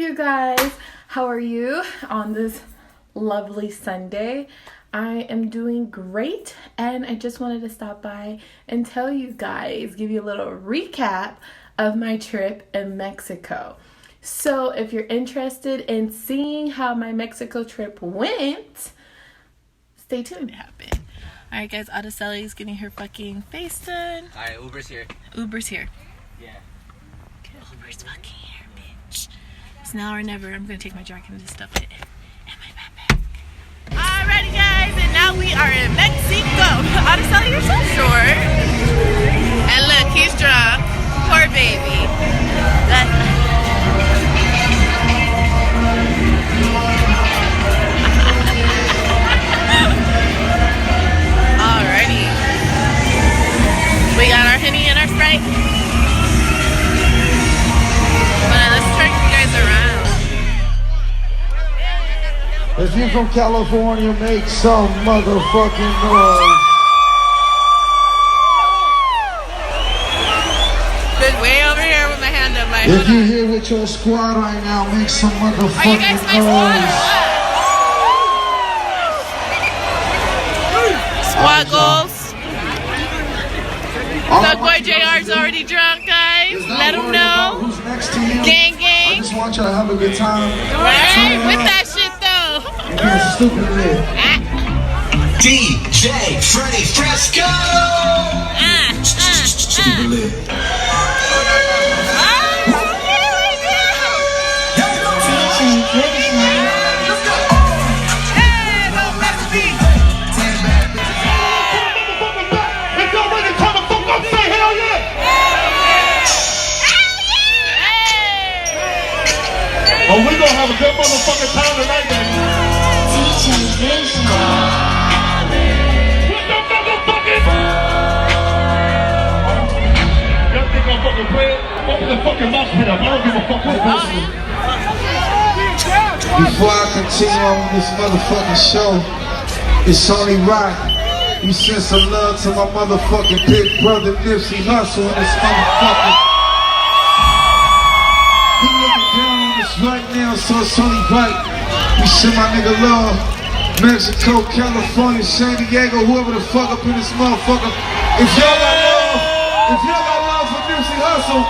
you guys, how are you on this lovely Sunday? I am doing great, and I just wanted to stop by and tell you guys, give you a little recap of my trip in Mexico. So if you're interested in seeing how my Mexico trip went, stay tuned. It happened. All right, guys, Araceli's getting her fucking face done. All right, Uber's here. Uber's here. Yeah. Uber's fucking here, bitch. It's now or never. I'm gonna take my jacket and just stuff it in my backpack. Alrighty, guys, and now we are in Mexico. Araceli, you're so short. And look, he's drunk. Poor baby. Alrighty. We got our Henny and our Sprite. Let's turn you guys around. If you're from California, make some motherfucking noise. Been way over here with my hand up. If you're here with your squad right now, make some motherfucking noise. Are you guys my squad or what? Squad goals. Thug Boy JR's already drunk, guys. Let him know. Who's next to you. Gang, I gang. just want you to have a good time. Right? With that shit, though. You can't stupid lit. DJ Freddy Fresco. Stupid lit. Oh, we gonna have a good motherfucking time tonight, baby. What the motherfucking? Y'all think I'm fucking playing? Open the fucking mouse pit up. I don't give a fuck what this is. Before I continue on this motherfucking show, it's only right you send some love to my motherfucking big brother Nipsey Hussle and this motherfucker. He looking down on us right now, so it's only right. We send my nigga love. Mexico, California, San Diego, whoever the fuck up in this motherfucker. If y'all got love for Nipsey Hussle,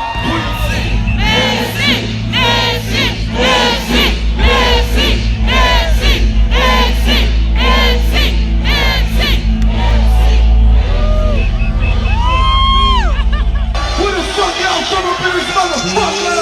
who the fuck y'all from up in this motherfucker?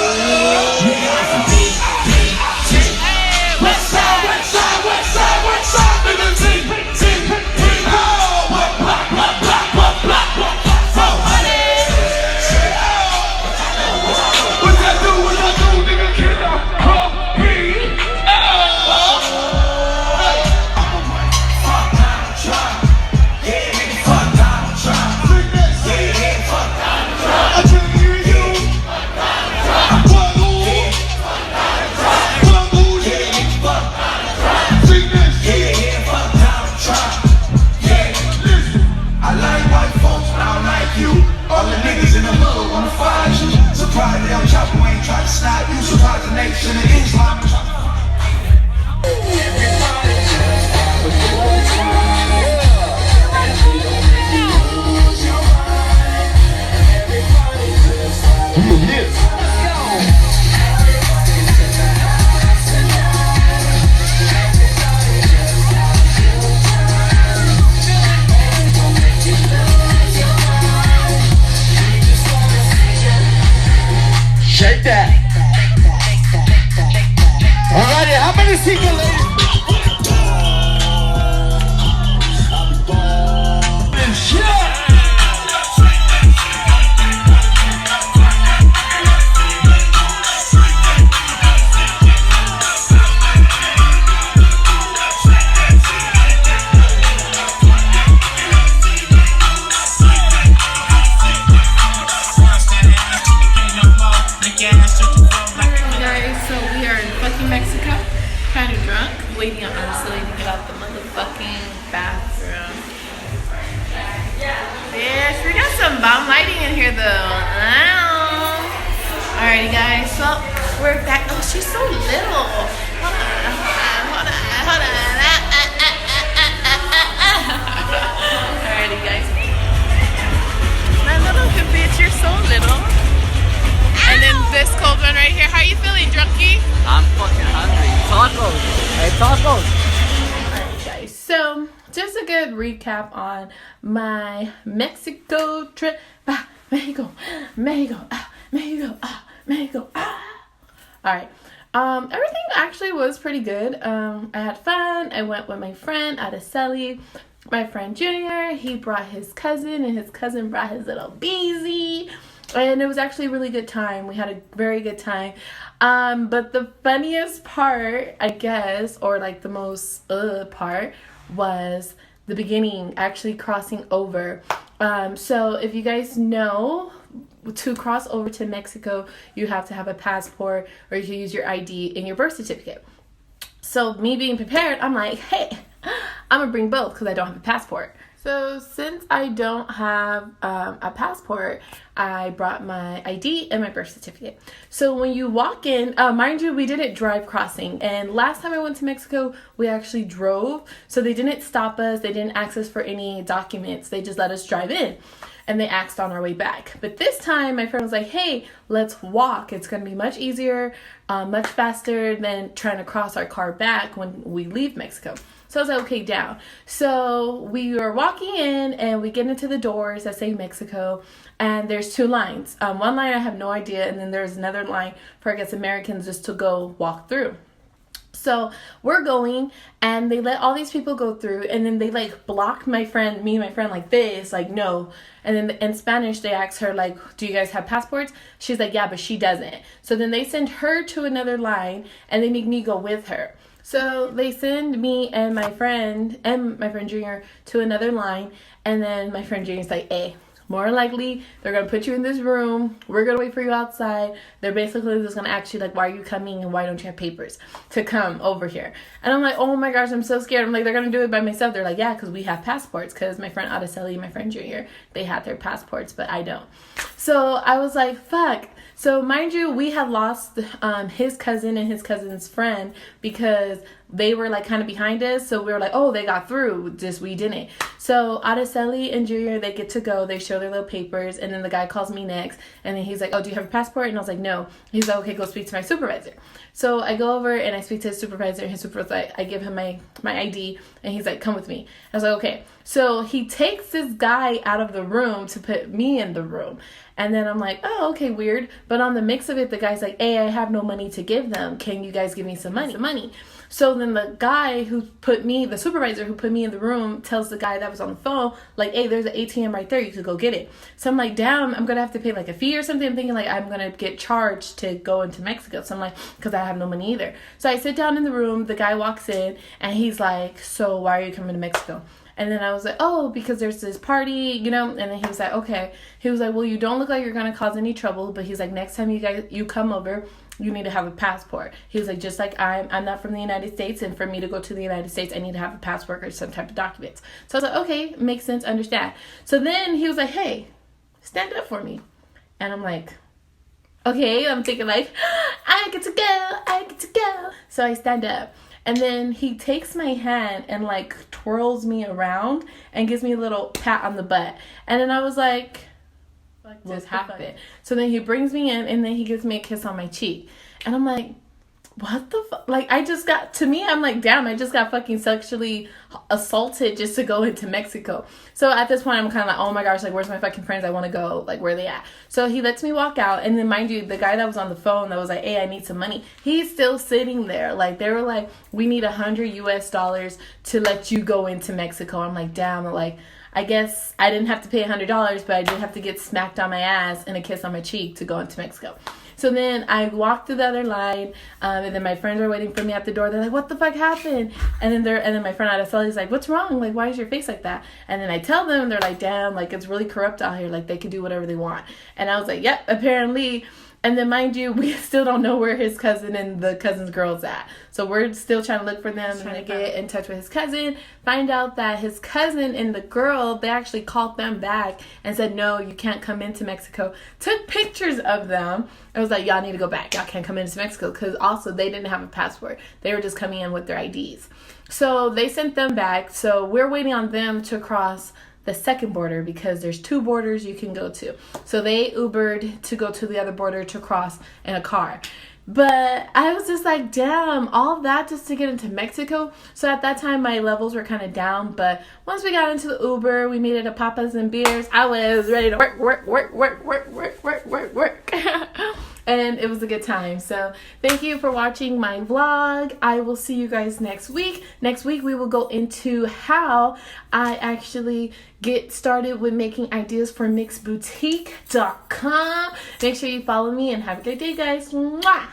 Shake that. Alrighty, how many single ladies? Waiting on Araceli to get out the motherfucking bathroom. Bitch, we got some bomb lighting in here though. Alrighty guys, so we're back. I'll show She's so little. Hold on. Alrighty, guys. My little good bitch, you're so little. And then this cold one right here. How you feeling, drunkie? I'm fucking hungry. Tacos. Hey, tacos. Alright, guys. So, just a good recap on my Mexico trip. Mexico. Alright. Everything actually was pretty good. I had fun. I went with my friend Araceli, my friend Junior. He brought his cousin, and his cousin brought his little Beezy. And it was actually a really good time. We had a very good time. But the funniest part, I guess, or like the most part, was the beginning, actually crossing over. So if you guys know, to cross over to Mexico, you have to have a passport, or you can use your ID and your birth certificate. So me being prepared, I'm like, hey, I'm gonna bring both because I don't have a passport. So since I don't have a passport, I brought my ID and my birth certificate. So when you walk in, mind you, we didn't drive crossing. And last time I went to Mexico, we actually drove. So they didn't stop us. They didn't ask us for any documents. They just let us drive in. And they asked on our way back. But this time, my friend was like, hey, let's walk. It's going to be much easier, much faster than trying to cross our car back when we leave Mexico. So I was like, okay, down. So we were walking in, and we get into the doors that say Mexico, and there's two lines. One line I have no idea, and then there's another line for, I guess, Americans just to go walk through. So we're going, and they let all these people go through, and then they like block me and my friend like this, like no. And then in Spanish, they ask her like, do you guys have passports? She's like, yeah, but she doesn't. So then they send her to another line, and they make me go with her. So they send me and my friend Junior to another line, and then my friend Junior's like, hey, more likely they're gonna put you in this room. We're gonna wait for you outside. They're basically just gonna ask you like, why are you coming and why don't you have papers to come over here? And I'm like, oh my gosh, I'm so scared. I'm like, they're gonna do it by myself. They're like, yeah, because we have passports. Because my friend Araceli and my friend Junior, they had their passports, but I don't. So I was like, fuck. So mind you, we had lost his cousin and his cousin's friend because they were like kind of behind us. So we were like, oh, they got through, just we didn't. So Araceli and Junior, they get to go. They show their little papers, and then the guy calls me next, and then he's like, oh, do you have a passport? And I was like, no. He's like, okay, go speak to my supervisor. So I go over and I speak to his supervisor, and his supervisor, I give him my ID, and he's like, come with me. I was like, okay. So he takes this guy out of the room to put me in the room. And then I'm like, oh, okay, weird. But on the mix of it, the guy's like, hey, I have no money to give them. Can you guys give me some money? So then the guy the supervisor who put me in the room tells the guy that was on the phone, like, hey, there's an ATM right there. You could go get it. So I'm like, damn, I'm going to have to pay like a fee or something. I'm thinking like I'm going to get charged to go into Mexico. So I'm like, because I have no money either. So I sit down in the room. The guy walks in, and he's like, so why are you coming to Mexico? And then I was like, oh, because there's this party, you know? And then he was like, okay. He was like, well, you don't look like you're going to cause any trouble. But he's like, next time you come over, you need to have a passport. He was like, just like I'm not from the United States. And for me to go to the United States, I need to have a passport or some type of documents. So I was like, okay, makes sense, understand. So then he was like, hey, stand up for me. And I'm like, okay. I'm thinking like, I get to go. So I stand up. And then he takes my hand and like twirls me around and gives me a little pat on the butt. And then I was like what happened? So then he brings me in, and then he gives me a kiss on my cheek. And I'm like, what the fuck? Like, I'm like, damn, I just got fucking sexually assaulted just to go into Mexico. So at this point, I'm kind of like, oh my gosh, like, where's my fucking friends? I want to go. Like, where are they at? So he lets me walk out. And then, mind you, the guy that was on the phone that was like, hey, I need some money, he's still sitting there. Like, they were like, we need $100 US to let you go into Mexico. I'm like, damn, like, I guess I didn't have to pay $100, but I did have to get smacked on my ass and a kiss on my cheek to go into Mexico. So then I walked through the other line, and then my friends are waiting for me at the door. They're like, what the fuck happened? And then my friend Araceli's like, what's wrong? Like, why is your face like that? And then I tell them, and they're like, damn, like, it's really corrupt out here. Like, they can do whatever they want. And I was like, yep, apparently. And then, mind you, we still don't know where his cousin and the cousin's girl's at. So we're still trying to look for them and to get in touch with his cousin. Find out that his cousin and the girl, they actually called them back and said, no, you can't come into Mexico. Took pictures of them. It was like, y'all need to go back. Y'all can't come into Mexico. Because also, they didn't have a passport. They were just coming in with their IDs. So they sent them back. So we're waiting on them to cross the second border because there's 2 borders you can go to. So they Ubered to go to the other border to cross in a car. But I was just like, damn, all that just to get into Mexico. So at that time, my levels were kind of down. But once we got into the Uber, we made it to Papas and Beers. I was ready to work. And it was a good time. So thank you for watching my vlog. I will see you guys next week. Next week, we will go into how I actually get started with making ideas for mixboutique.com. Make sure you follow me and have a great day, guys. Mwah!